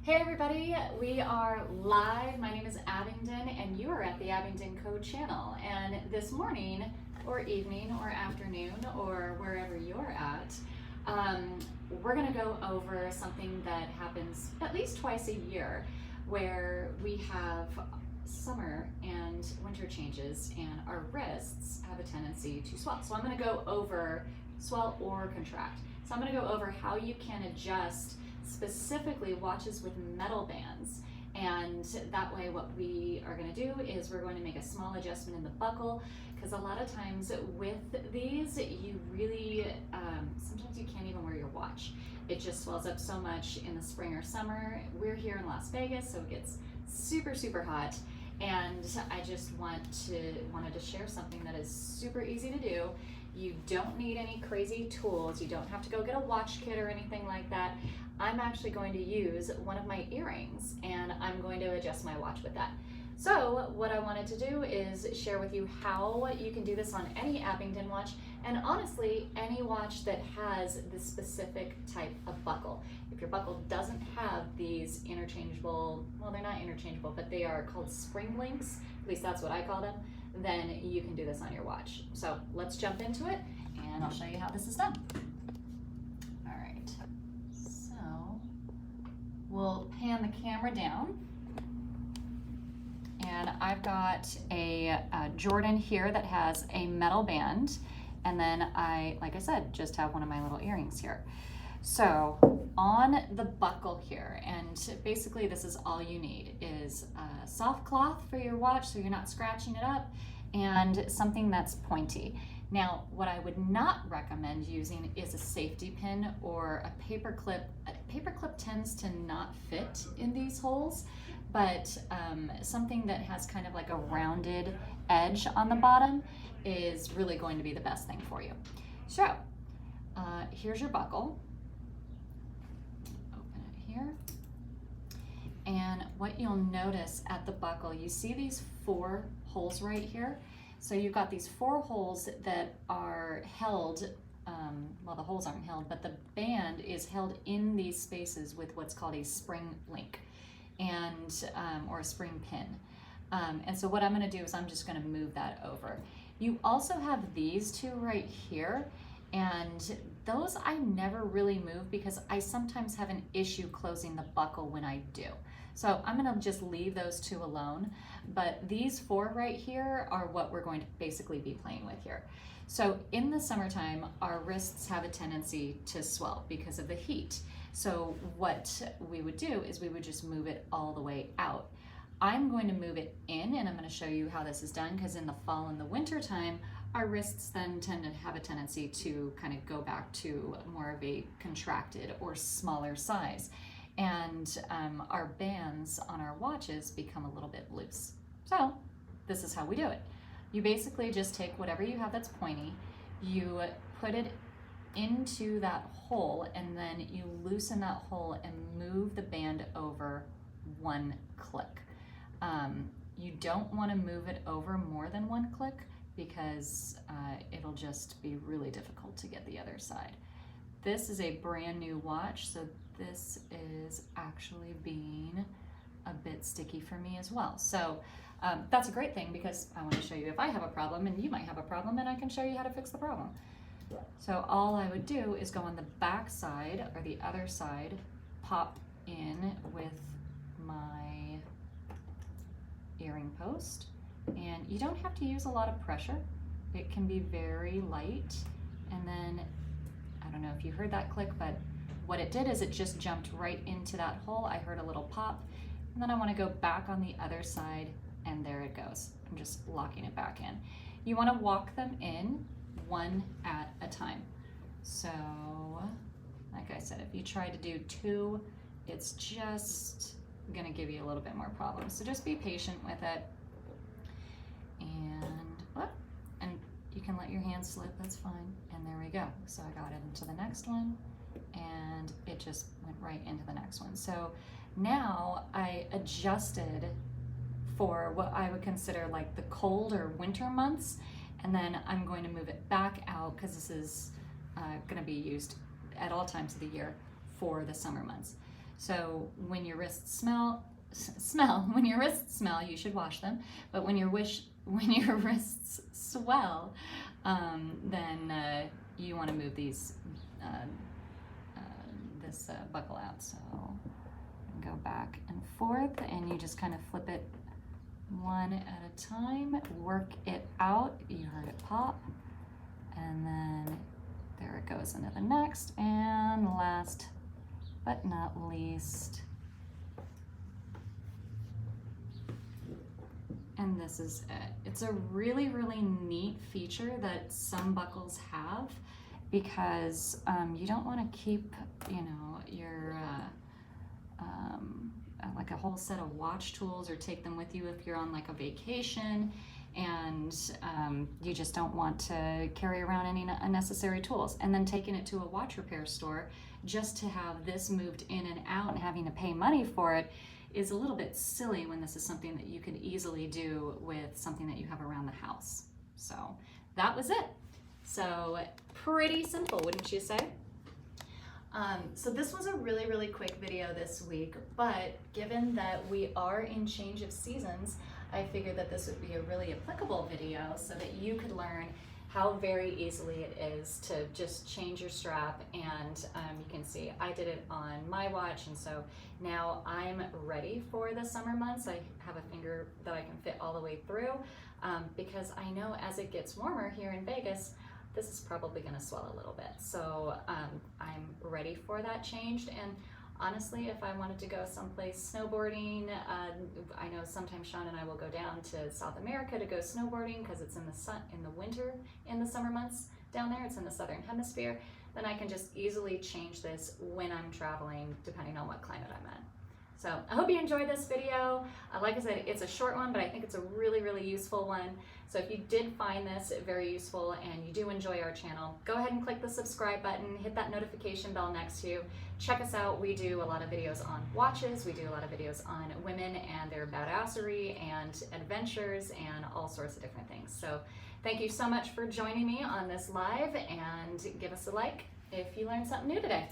Hey everybody, we are live. My name is Abingdon and you are at the Abingdon Co channel. And this morning or evening or afternoon or wherever you're at, we're gonna go over something that happens at least twice a year where we have summer and winter changes and our wrists have a tendency to swell. So I'm gonna go over swell or contract. So I'm gonna go over how you can adjust specifically watches with metal bands, and that way what we are going to do is we're going to make a small adjustment in the buckle, because a lot of times with these you really sometimes you can't even wear your watch. It just swells up so much in the spring or summer. We're here in Las Vegas, so it gets super hot, and I just wanted to share something that is super easy to do. You don't need any crazy tools. You don't have to go get a watch kit or anything like that. I'm actually going to use one of my earrings and I'm going to adjust my watch with that. So what I wanted to do is share with you how you can do this on any Abingdon watch, and honestly any watch that has this specific type of buckle. If your buckle doesn't have these interchangeable, well, they're not interchangeable, but they are called spring links, at least that's what I call them, then you can do this on your watch. So let's jump into it and I'll show you how this is done. All right, so we'll pan the camera down, and I've got a Jordan here that has a metal band, and then I, like I said, just have one of my little earrings here. So on the buckle here, and basically this is all you need, is a soft cloth for your watch so you're not scratching it up, and something that's pointy. Now, what I would not recommend using is a safety pin or a paper clip. A paper clip tends to not fit in these holes, but something that has kind of like a rounded edge on the bottom is really going to be the best thing for you. So here's your buckle. Open it here. And what you'll notice at the buckle, you see these 4 holes right here. So you've got these 4 holes that are held, well, the holes aren't held, but the band is held in these spaces with what's called a spring link, and or a spring pin. And so what I'm going to do is I'm just going to move that over. You also have these 2 right here, and those I never really move because I sometimes have an issue closing the buckle when I do. So I'm going to just leave those 2 alone, but these 4 right here are what we're going to basically be playing with here. So in the summertime, our wrists have a tendency to swell because of the heat. So what we would do is we would just move it all the way out. I'm going to move it in, and I'm going to show you how this is done, because in the fall and the winter time, our wrists then tend to have a tendency to kind of go back to more of a contracted or smaller size. And our bands on our watches become a little bit loose. So this is how we do it. You basically just take whatever you have that's pointy, you put it into that hole, and then you loosen that hole and move the band over 1 click. You don't want to move it over more than 1 click, because it'll just be really difficult to get the other side. This is a brand new watch, so this is actually being a bit sticky for me as well. So that's a great thing, because I want to show you if I have a problem and you might have a problem, and I can show you how to fix the problem. So all I would do is go on the back side or the other side, pop in with my earring post, and you don't have to use a lot of pressure. It can be very light, and then I don't know if you heard that click, but what it did is it just jumped right into that hole. I heard a little pop, and then I want to go back on the other side, and there it goes. I'm just locking it back in. You want to walk them in 1 at a time. So like I said, if you try to do 2, it's just gonna give you a little bit more problems. So just be patient with it, and you can let your hand slip, that's fine. And there we go. So I got it into the next one, and it just went right into the next one. So now I adjusted for what I would consider like the cold or winter months, and then I'm going to move it back out, because this is going to be used at all times of the year for the summer months. So when your wrists smell, when your wrists smell, you should wash them. But when your wrists swell, then you want to move these this buckle out. So go back and forth, and you just kind of flip it one at a time, work it out. You heard it pop, and then there it goes into the next, and last but not least, and this is it. It's a really, really neat feature that some buckles have, because you don't want to keep, you know, your like a whole set of watch tools, or take them with you if you're on like a vacation, and you just don't want to carry around any unnecessary tools. And then taking it to a watch repair store just to have this moved in and out and having to pay money for it is a little bit silly, when this is something that you could easily do with something that you have around the house. So that was it. So pretty simple, wouldn't you say? So this was a really, really quick video this week, but given that we are in change of seasons, I figured that this would be a really applicable video so that you could learn how very easily it is to just change your strap. And you can see I did it on my watch, and so now I'm ready for the summer months. I have a finger that I can fit all the way through, because I know as it gets warmer here in Vegas, this is probably going to swell a little bit. So I'm ready for that changed. And honestly, if I wanted to go someplace snowboarding, I know sometimes Sean and I will go down to South America to go snowboarding, because it's in the sun in the winter, in the summer months down there. It's in the southern hemisphere. Then I can just easily change this when I'm traveling, depending on what climate I'm in. So I hope you enjoyed this video. Like I said, it's a short one, but I think it's a really, really useful one. So if you did find this very useful and you do enjoy our channel, go ahead and click the subscribe button, hit that notification bell next to you. Check us out. We do a lot of videos on watches. We do a lot of videos on women and their badassery and adventures and all sorts of different things. So thank you so much for joining me on this live, and give us a like if you learned something new today.